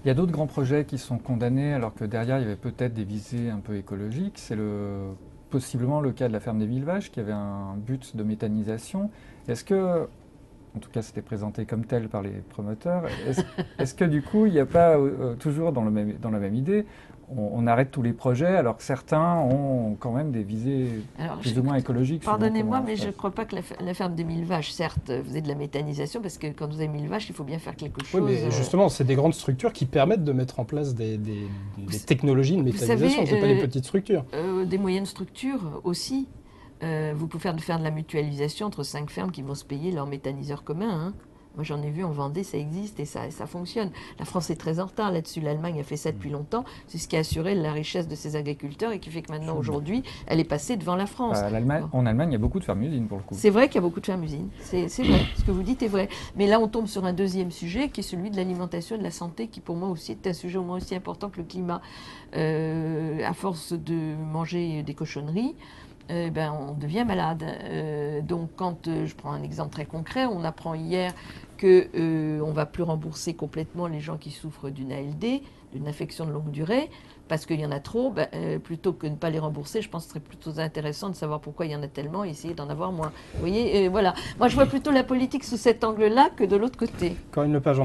Il y a d'autres grands projets qui sont condamnés alors que derrière il y avait peut-être des visées un peu écologiques. C'est possiblement le cas de la ferme des Millevaches qui avait un but de méthanisation. Est-ce que, en tout cas c'était présenté comme tel par les promoteurs, est-ce que du coup il n'y a pas toujours dans la même idée, on arrête tous les projets alors que certains ont quand même des visées Alors, plus ou moins écologiques suivant pardonnez-moi, comment on mais je ne fait. crois pas que la ferme des 1000 vaches, certes, faisait de la méthanisation, parce que quand vous avez 1000 vaches, il faut bien faire quelque Oui, chose. mais justement, c'est des grandes structures qui permettent de mettre en place des technologies de Vous savez, méthanisation. Ce pas des petites structures. des moyennes structures aussi. Vous pouvez faire de la mutualisation entre 5 fermes qui vont se payer leur méthaniseur commun, hein. Moi, j'en ai vu en Vendée, ça existe et ça fonctionne. La France est très en retard là-dessus. L'Allemagne a fait ça depuis longtemps. C'est ce qui a assuré la richesse de ses agriculteurs et qui fait que maintenant, aujourd'hui, elle est passée devant la France. Bon. En Allemagne, il y a beaucoup de fermes-usines pour le coup. C'est vrai qu'il y a beaucoup de fermes-usines. C'est vrai. Ce que vous dites est vrai. Mais là, on tombe sur un deuxième sujet qui est celui de l'alimentation et de la santé, qui pour moi aussi est un sujet au moins aussi important que le climat. À force de manger des cochonneries, on devient malade. Donc quand je prends un exemple très concret, on apprend hier que on va plus rembourser complètement les gens qui souffrent d'une ALD, d'une affection de longue durée, parce qu'il y en a trop. Plutôt que de ne pas les rembourser, je pense que ce serait plutôt intéressant de savoir pourquoi il y en a tellement et essayer d'en avoir moins. Vous voyez, voilà. Moi, je vois plutôt la politique sous cet angle-là que de l'autre côté. Corinne Lepage,